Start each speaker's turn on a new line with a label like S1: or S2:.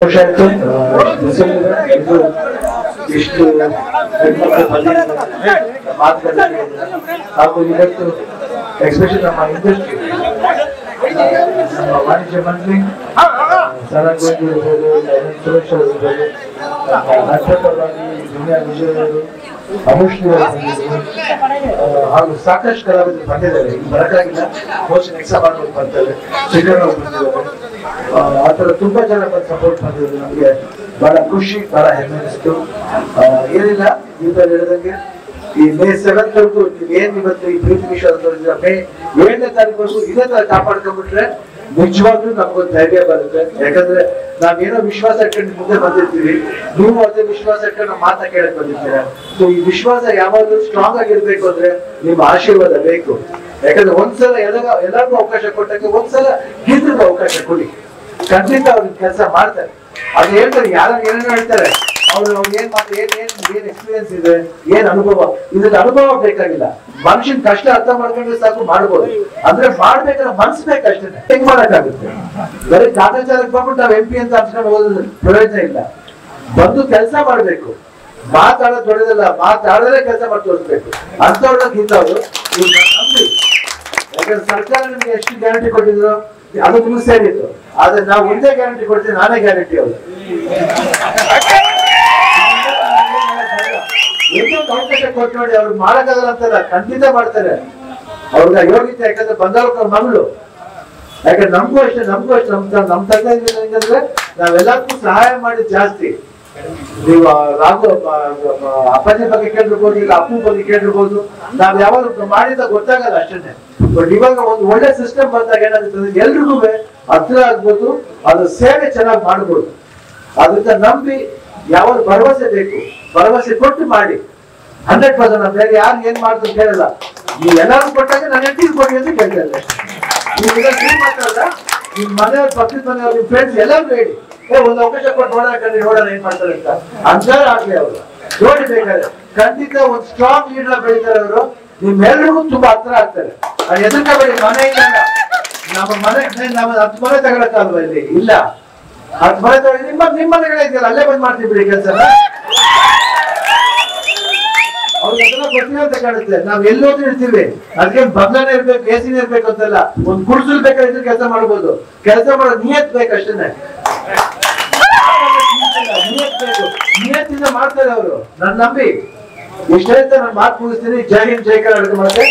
S1: ವರ್ಷ ಆಯ್ತು ಇಷ್ಟು ಮಾತುಕತೆ ಹಾಗೂ ಇವತ್ತು ಎಸ್ಪೆಷಲಿ ನಮ್ಮ ಇಂಡಸ್ಟ್ರಿ ನಮ್ಮ ವಾಣಿಜ್ಯ ಮಂತ್ರಿ ಸರಗೋಜಿ ಇರ್ಬೋದು, ಸುರೇಶ್ ಅವರು ಇರ್ಬೋದು, ನಕ್ಷತ್ರವಾಗಿ ದುನಿಯಾ ವಿಜಯ್ ಅವರು, ಅನುಶ್ರೀ ಹಾಗೂ ಸಾಕಷ್ಟು ಕಲಾವಿದರು ಬಂದಿದ್ದಾರೆ. ಈಗ ಬರಕ್ಕಾಗಿಲ್ಲ, ಮೋಷನ್ ಎಕ್ಸಾಮ್ ಮಾಡ್ಕೊಂಡು ಬರ್ತಾರೆ, ಶ್ರೀಕರಣ ಬಂದಿದ್ದಾರೆ. ಆ ತರ ತುಂಬಾ ಜನ ಬಂದು ಸಪೋರ್ಟ್ ಮಾಡಿದ್ರು. ನಮ್ಗೆ ಬಹಳ ಖುಷಿ, ಬಹಳ ಹೆಮ್ಮೆ ಅನಿಸ್ತು. ಏನಿಲ್ಲ, ಈಗ ಹೇಳಿದಂಗೆ ಈ ಮೇ 7th ವರೆಗೂ ಏನ್ ಇವತ್ತು ಈ ಪ್ರೀತಿ ವಿಶ್ವಾಸ ತೋರಿಸಿದ ಮೇ 7ನೇ ತಾರೀಕು ಇದೇ ತರ ಕಾಪಾಡ್ಕೊಂಡ್ಬಿಟ್ರೆ ನಿಜವಾಗ್ಲೂ ನಮ್ಗೊಂದು ಧೈರ್ಯ ಬರುತ್ತೆ. ಯಾಕಂದ್ರೆ ನಾವೇನೋ ವಿಶ್ವಾಸ ಇಟ್ಕೊಂಡು ಮುಂದೆ ಬಂದಿರ್ತೀವಿ, ನೀವು ಅದೇ ವಿಶ್ವಾಸ ಇಟ್ಕೊಂಡು ಮಾತಾ ಕೇಳಕ್ ಬಂದಿರ್ತೀರ. ಸೊ ಈ ವಿಶ್ವಾಸ ಯಾವಾಗಲೂ ಸ್ಟ್ರಾಂಗ್ ಆಗಿರ್ಬೇಕು ಅಂದ್ರೆ ನಿಮ್ಮ ಆಶೀರ್ವಾದ ಬೇಕು. ಯಾಕಂದ್ರೆ ಒಂದ್ಸಲ ಎಲ್ಲರಿಗೂ ಅವಕಾಶ ಕೊಟ್ಟಾಗ ಒಂದ್ಸಲ ಗೆದ್ರಿಗೆ ಅವಕಾಶ ಕೊಡಿ, ಖಂಡಿತ ಅವ್ರಿಗೆ ಕೆಲಸ ಮಾಡ್ತಾರೆ. ಅದು ಹೇಳ್ತಾರೆ, ಯಾರು ಏನೇನೋ ಹೇಳ್ತಾರೆ, ಅವ್ರು ಏನ್ ಏನ್ ಎಕ್ಸ್ಪೀರಿಯನ್ಸ್ ಇದೆ, ಏನ್ ಅನುಭವ, ಇದ್ರಲ್ಲಿ ಅನುಭವ ಬೇಕಾಗಿಲ್ಲ. ಮನುಷ್ಯನ್ ಕಷ್ಟ ಅರ್ಥ ಮಾಡ್ಕೊಂಡ್ರೆ ಸಾಕು, ಮಾಡ್ಬೋದು. ಅಂದ್ರೆ ಮಾಡ್ಬೇಕಾದ್ರೆ ಮನ್ಸ್ ಬೇಕಷ್ಟೇ. ಹೆಂಗ್ ಮಾಡಕ್ಕಾಗುತ್ತೆ? ಬರೀ ಕಾಟಾಚಾರಕ್ಕೆ ಬಂದ್ಬಿಟ್ಟು ನಾವ್ MP ಅಂತ ಅನ್ಸ್ಕೊಂಡು ಹೋಗೋದು ಪ್ರಯೋಜನ ಇಲ್ಲ. ಬಂದು ಕೆಲಸ ಮಾಡ್ಬೇಕು. ಮಾತಾಡೋದು ದೊಡ್ಡದಲ್ಲ, ಮಾತಾಡೋದೇ ಕೆಲಸ ಮಾಡಿ ತೋರಿಸ್ಬೇಕು. ಅಂತವ್ರನ್ನ ಇಂಥವ್ರು ನಂಬಿ. ಯಾಕಂದ್ರೆ ಸರ್ಕಾರ ನಿಮ್ಗೆ ಎಷ್ಟು ಗ್ಯಾರಂಟಿ ಕೊಟ್ಟಿದ್ರು ಅದು ನಿಮ್ಗೆ ಸೇರಿತ್ತು. ಆದ್ರೆ ನಾವು ಒಂದೇ ಗ್ಯಾರಂಟಿ ಕೊಡ್ತೀವಿ, ನಾನೇ ಗ್ಯಾರಂಟಿ ಅವ್ರು. ಎಷ್ಟೊಂದು ಅವಕಾಶ ಕೊಟ್ಟು ನೋಡಿ, ಅವ್ರಿಗೆ ಮಾಡಕ್ಕಾಗಲ್ಲ ಅಂತಲ್ಲ, ಖಂಡಿತ ಮಾಡ್ತಾರೆ. ಅವ್ರಿಗೆ ಯೋಗ್ಯತೆ, ಯಾಕಂದ್ರೆ ಬಂದವ್ರ ಮಗಳು. ಯಾಕಂದ್ರೆ ನಮಗೂ ಅಷ್ಟೇ ನಮ್ ತಂದೆ ಹೆಂಗಂದ್ರೆ ನಾವೆಲ್ಲಕ್ಕೂ ಸಹಾಯ ಮಾಡಿದ್ ಜಾಸ್ತಿ. ನೀವು ರಾಘು ಅಪ್ಪಾಜಿ ಬಗ್ಗೆ ಕೇಳಿರ್ಬೋದು, ಇಲ್ಲ ಅಪ್ಪು ಬಗ್ಗೆ ಕೇಳಿರ್ಬೋದು, ನಾವ್ ಯಾವಾಗ ಮಾಡಿದ ಗೊತ್ತಾಗಲ್ಲ ಅಷ್ಟೇ. ಬಟ್ ಇವಾಗ ಒಂದು ಒಳ್ಳೆ ಸಿಸ್ಟಮ್ ಬಂದಾಗ ಏನಾಗುತ್ತೆ, ಎಲ್ರಿಗೂ ಹತ್ರ ಆಗ್ಬೋದು, ಅದು ಸೇವೆ ಚೆನ್ನಾಗಿ ಮಾಡ್ಬೋದು. ಅದರಿಂದ ನಂಬಿ ಯಾವಾಗ ಭರವಸೆ ಬೇಕು, ಭರವಸೆ ಕೊಟ್ಟು ಮಾಡಿ. 100% ನಾವು ಬೇರೆ ಯಾರು ಏನ್ ಮಾಡ್ತಾರೆ ಕೇಳಲ್ಲ. ನೀವು ಎಲ್ಲಾರು ಕೊಟ್ಟಾಗ ನಾನು ಹೆಂಡತಿ ಕೊಡಿ ಅಂತ ಕೇಳ್ತಾರೆ. ನೀವು ಮಾತಾಡಲ್ಲ, ನಿಮ್ ಮನೆಯವ್ರ ಪಕ್ಕದ ಮನೆಯವ್ರ ನಿಮ್ ಫ್ರೆಂಡ್ಸ್ ಎಲ್ಲರೂ ಹೇಳಿ, ಒಂದು ಅವಕಾಶ ಕೊಟ್ಟು ನೋಡೋಣ ಏನ್ ಮಾಡ್ತಾರೆ ಅಂತ ಅಂತಾರ ಆಗ್ಲಿ. ಅವರು ನೋಡಿ ಬೇಕಾದ್ರೆ ಖಂಡಿತ ಒಂದು ಸ್ಟ್ರಾಂಗ್ ಲೀಡರ್ ಬೆಳಿತಾರೆ. ಅವರು ನಿಮ್ಮೆಲ್ರಿಗೂ ತುಂಬಾ ಹತ್ರ ಆಗ್ತಾರೆ. ಅದು ಎದುರ್ಕೋಬೇಡಿ. ಮನೆ ಇಲ್ಲ, ನಮ್ಮ ಮನೆ 10 ಮನೆ ತಗೊಳಕ್ಕಾಗಲ್ವಾ? ಇಲ್ಲಿ ಇಲ್ಲ, 10 ಮನೆ ತಗೊಳ್ಳಿ. ನಿಮ್ಮ ಮನೆಗಳೇ ಇದೆಯಲ್ಲ, ಅಲ್ಲೇ ಬಂದ್ ಮಾಡ್ತೀವಿ ಬಿಡಿ ಕೆಲಸನ. ಅವ್ರಿಗೆಲ್ಲ ಗೊತ್ತಿಲ್ಲ ಅಂತ ಕಾಣುತ್ತೆ. ನಾವ್ ಎಲ್ಲೋದ್ರೂ ಇರ್ತೀವಿ, ಅದಕ್ಕೆ ಬಗ್ಲನೇ ಇರ್ಬೇಕು, AC ಇರ್ಬೇಕು ಅಂತಲ್ಲ. ಒಂದ್ ಗುಡ್ಸಲ್ ಬೇಕಾದ್ರೆ ಕೆಲಸ ಮಾಡ್ಬೋದು. ಕೆಲಸ ಮಾಡೋ ನಿಯತ್ ಬೇಕಷ್ಟೇನೆ. ನಿಯತ್ತಿಂದ ಮಾಡ್ತಾರೆ ಅವರು. ನನ್ನ ನಂಬಿ ಇಷ್ಟ ನಾನು ಮಾತು ಮುಗಿಸ್ತೀನಿ. ಜೈ ಹಿಂದ್, ಜೈ ಕರ್ನಾಟಕ. ಮತ್ತೆ